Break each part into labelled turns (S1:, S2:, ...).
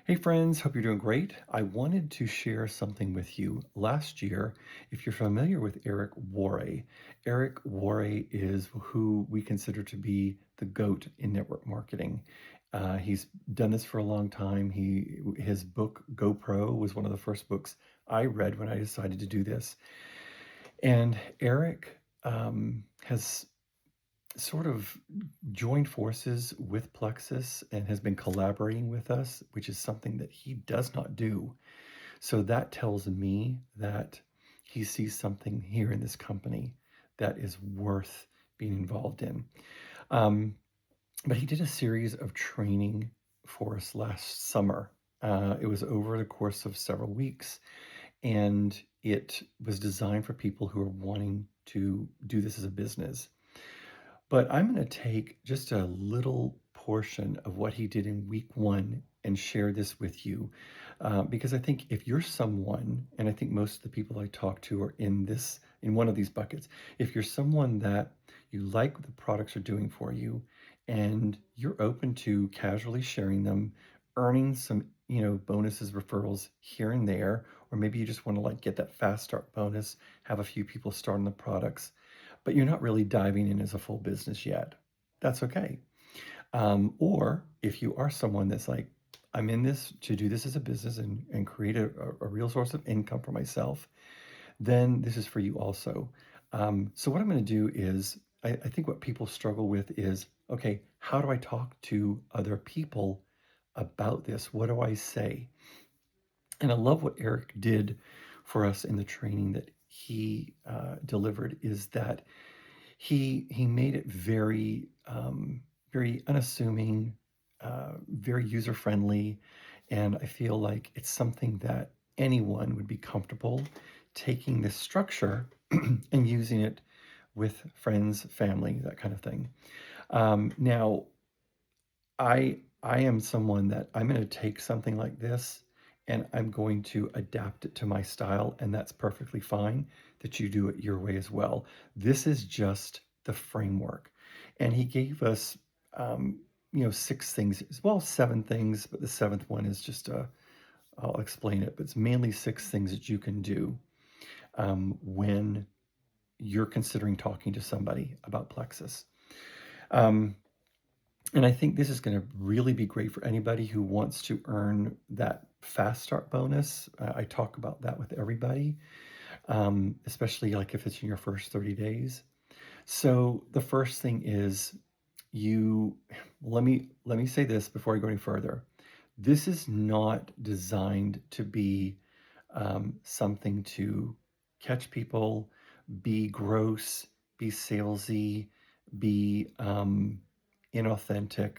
S1: Hey friends, hope you're doing great. I wanted to share something with you. Last year, if you're familiar with Eric Worre is who we consider to be the GOAT in network marketing. He's done this for a long time. His book GoPro was one of the first books I read when I decided to do this. And Eric has sort of joined forces with Plexus and has been collaborating with us, which is something that he does not do. So that tells me that he sees something here in this company that is worth being involved in. Um, but he did a series of training for us last summer. It was over the course of several weeks, and it was designed for people who are wanting to do this as a business. But I'm going to take just a little portion of what he did in week one and share this with you. Because I think if you're someone, and I think most of the people I talk to are in one of these buckets, if you're someone that you like what the products are doing for you and you're open to casually sharing them, earning some, bonuses, referrals here and there, or maybe you just want to like get that fast start bonus, have a few people start on the products, but you're not really diving in as a full business yet. That's okay. Or if you are someone that's like, I'm in this to do this as a business and create a real source of income for myself, then this is for you also. So, what I'm going to do is, I think what people struggle with is, okay, how do I talk to other people about this? What do I say? And I love what Eric did for us in the training that he delivered is that he made it very unassuming, very user friendly, and I feel like it's something that anyone would be comfortable taking this structure and using it with friends, family, that kind of thing. Now, I am someone that I'm going to take something like this and I'm going to adapt it to my style, and that's perfectly fine that you do it your way as well. This is just the framework. And he gave us, six things, well, seven things, but the seventh one is just I'll explain it, but it's mainly six things that you can do when you're considering talking to somebody about Plexus. Um, And I think this is going to really be great for anybody who wants to earn that fast start bonus. I talk about that with everybody, especially like if it's in your first 30 days. So the first thing is you let me say this before I go any further. This is not designed to be something to catch people, be gross, be salesy, be inauthentic,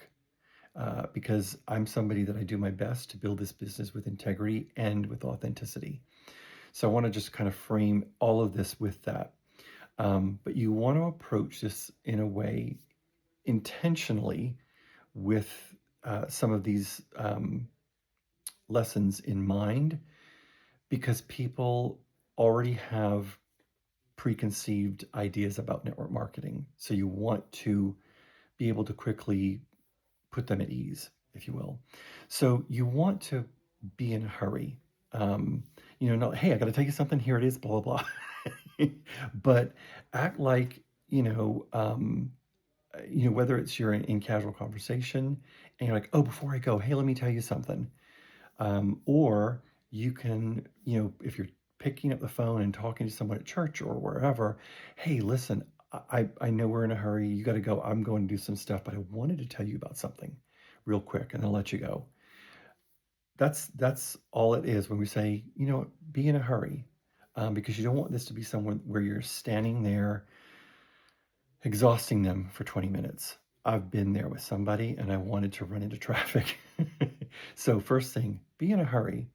S1: because I'm somebody that I do my best to build this business with integrity and with authenticity. So I want to just kind of frame all of this with that. But you want to approach this in a way intentionally with some of these lessons in mind because people already have preconceived ideas about network marketing. So you want to be able to quickly put them at ease, if you will. So you want to be in a hurry. Um, not, hey, I got to tell you something. Here it is, blah, blah, blah. But act like, whether it's you're in casual conversation and you're like, oh, before I go, hey, let me tell you something. Or you can, if you're picking up the phone and talking to someone at church or wherever, hey, listen, I know we're in a hurry. You got to go. I'm going to do some stuff, but I wanted to tell you about something real quick and I'll let you go. That's all it is when we say, be in a hurry, because you don't want this to be someone where you're standing there exhausting them for 20 minutes. I've been there with somebody and I wanted to run into traffic. So first thing, be in a hurry,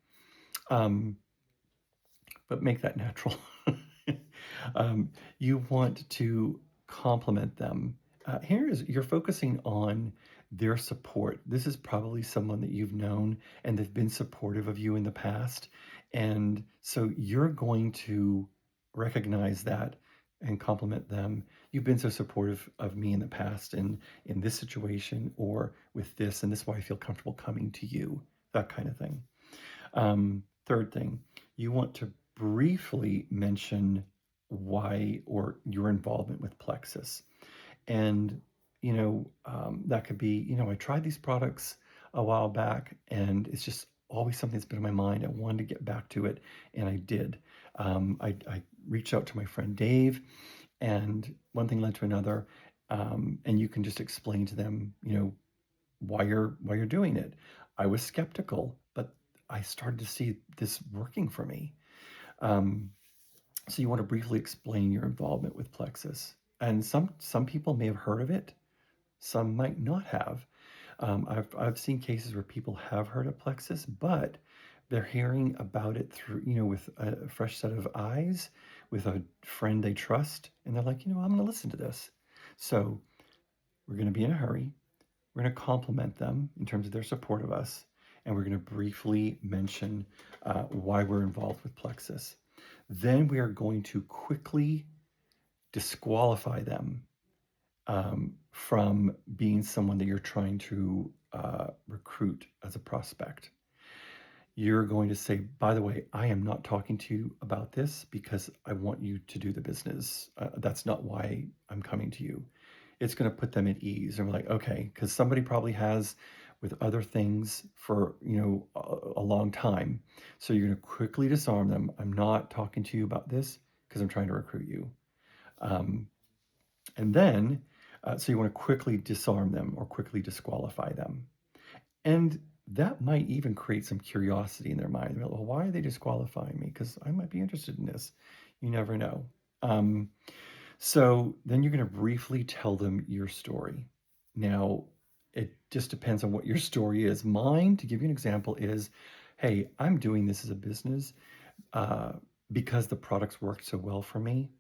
S1: um, but make that natural. You want to compliment them. Here is you're focusing on their support. This is probably someone that you've known and they've been supportive of you in the past. And so you're going to recognize that and compliment them. You've been so supportive of me in the past and in this situation or with this, and this is why I feel comfortable coming to you that kind of thing. Third thing, you want to briefly mention why or your involvement with Plexus. And, that could be, I tried these products a while back and it's just always something that's been in my mind. I wanted to get back to it and I did. I reached out to my friend Dave and one thing led to another. And you can just explain to them, why you're doing it. I was skeptical, but I started to see this working for me. Um, so you want to briefly explain your involvement with Plexus. And some people may have heard of it, some might not have. I've seen cases where people have heard of Plexus, but they're hearing about it through, with a fresh set of eyes, with a friend they trust, and they're like, I'm going to listen to this. So we're going to be in a hurry. We're going to compliment them in terms of their support of us, and we're going to briefly mention why we're involved with Plexus. Then we are going to quickly disqualify them from being someone that you're trying to recruit as a prospect. You're going to say, by the way, I am not talking to you about this because I want you to do the business. That's not why I'm coming to you. It's going to put them at ease. And we're like, okay, because somebody probably has with other things for, a long time. So you're going to quickly disarm them. I'm not talking to you about this because I'm trying to recruit you. Um, and then, so you want to quickly disarm them or quickly disqualify them. And that might even create some curiosity in their mind. Well, why are they disqualifying me? Because I might be interested in this. You never know. Um, so then you're going to briefly tell them your story. Now, it just depends on what your story is. Mine, to give you an example, is hey, I'm doing this as a business uh, because the products worked so well for me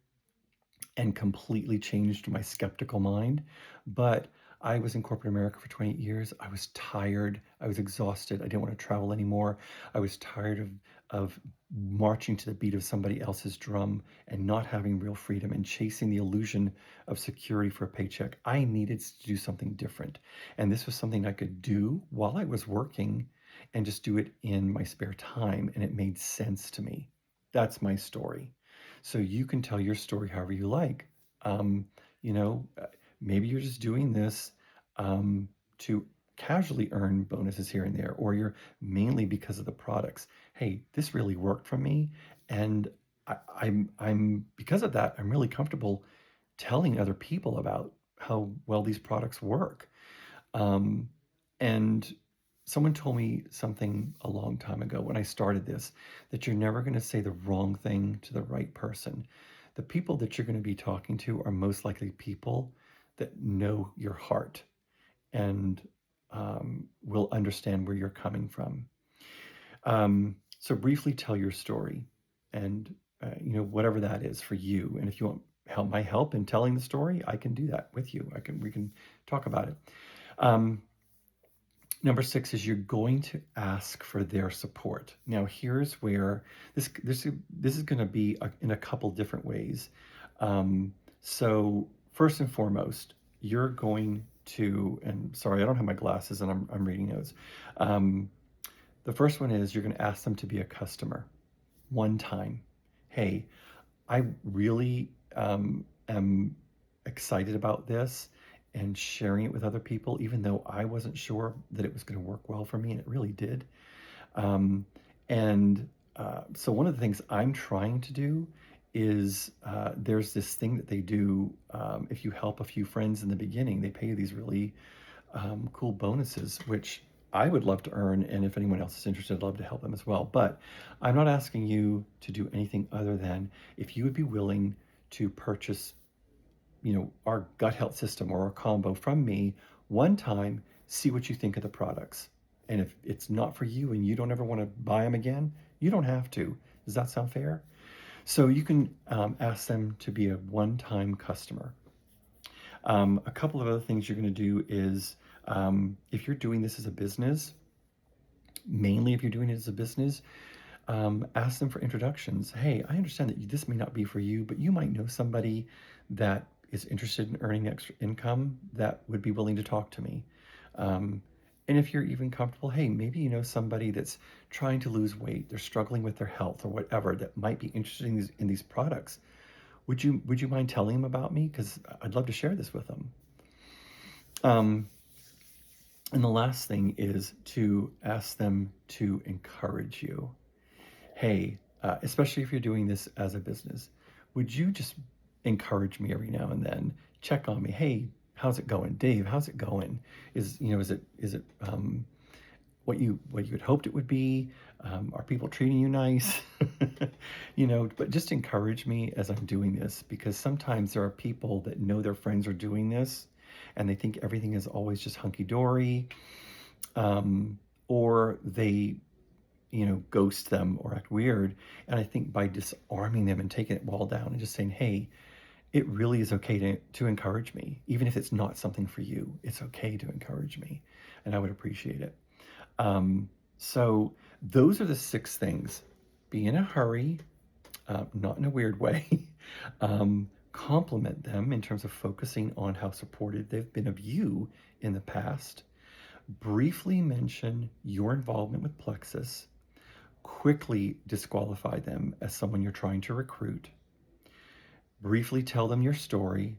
S1: and completely changed my skeptical mind. But I was in corporate America for 28 years. I was tired. I was exhausted. I didn't want to travel anymore. I was tired of marching to the beat of somebody else's drum and not having real freedom and chasing the illusion of security for a paycheck. I needed to do something different. And this was something I could do while I was working and just do it in my spare time. And it made sense to me. That's my story. So you can tell your story however you like. Um, you know, uh, Maybe you're just doing this to casually earn bonuses here and there, or you're mainly because of the products. Hey, this really worked for me, and I'm because of that, I'm really comfortable telling other people about how well these products work. Um, and someone told me something a long time ago when I started this that you're never going to say the wrong thing to the right person. The people that you're going to be talking to are most likely people that know your heart and will understand where you're coming from. So briefly tell your story and whatever that is for you. And if you want my help in telling the story, I can do that with you. We can talk about it. Um, Number six is you're going to ask for their support. Now, here's where this is going to be in a couple different ways. So first and foremost, you're going to, and sorry, I don't have my glasses and I'm reading notes. Um, the first one is you're going to ask them to be a customer one time. Hey, I really am excited about this and sharing it with other people, even though I wasn't sure that it was going to work well for me, and it really did. Um, and so, one of the things I'm trying to do is there's this thing that they do. If you help a few friends in the beginning, they pay you these really cool bonuses, which I would love to earn. And if anyone else is interested, I'd love to help them as well. But I'm not asking you to do anything other than if you would be willing to purchase, our gut health system or our combo from me one time, see what you think of the products. And if it's not for you and you don't ever want to buy them again, you don't have to. Does that sound fair? So you can ask them to be a one-time customer. A couple of other things you're going to do is if you're doing this as a business, mainly if you're doing it as a business, ask them for introductions. Hey, I understand that this may not be for you, but you might know somebody that is interested in earning extra income that would be willing to talk to me. Um, And if you're even comfortable, hey, maybe you know somebody that's trying to lose weight, they're struggling with their health or whatever that might be interested in these products. Would you mind telling them about me? Because I'd love to share this with them. Um, and the last thing is to ask them to encourage you. Hey, especially if you're doing this as a business, would you just encourage me every now and then? Check on me. Hey, how's it going, Dave? How's it going? Is it what you had hoped it would be? Are people treating you nice? But just encourage me as I'm doing this, because sometimes there are people that know their friends are doing this and they think everything is always just hunky dory, um, or they ghost them or act weird. And I think by disarming them and taking it wall down and just saying, hey, it really is okay to encourage me. Even if it's not something for you, it's okay to encourage me. And I would appreciate it. Um, so those are the 6 things. Be in a hurry, not in a weird way. Compliment them in terms of focusing on how supportive they've been of you in the past. Briefly mention your involvement with Plexus. Quickly disqualify them as someone you're trying to recruit. Briefly tell them your story,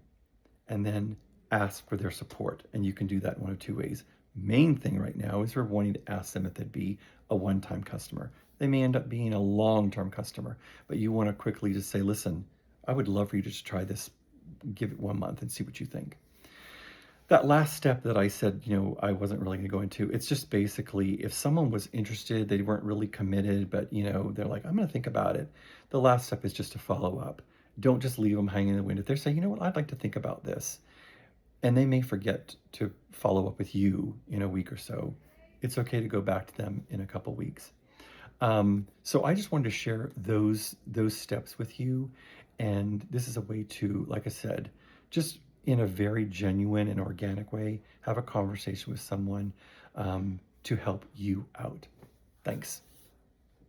S1: and then ask for their support. And you can do that in one of 2 ways. Main thing right now is we're wanting to ask them if they'd be a one-time customer. They may end up being a long-term customer, but you want to quickly just say, listen, I would love for you to just try this, give it 1 month and see what you think. That last step that I said, I wasn't really going to go into, it's just basically if someone was interested, they weren't really committed, but they're like, I'm going to think about it. The last step is just to follow up. Don't just leave them hanging in the wind. If they're saying, you know what, I'd like to think about this, and they may forget to follow up with you in a week or so, it's okay to go back to them in a couple weeks. So I just wanted to share those steps with you, and this is a way to, like I said, just in a very genuine and organic way, have a conversation with someone to help you out. Thanks.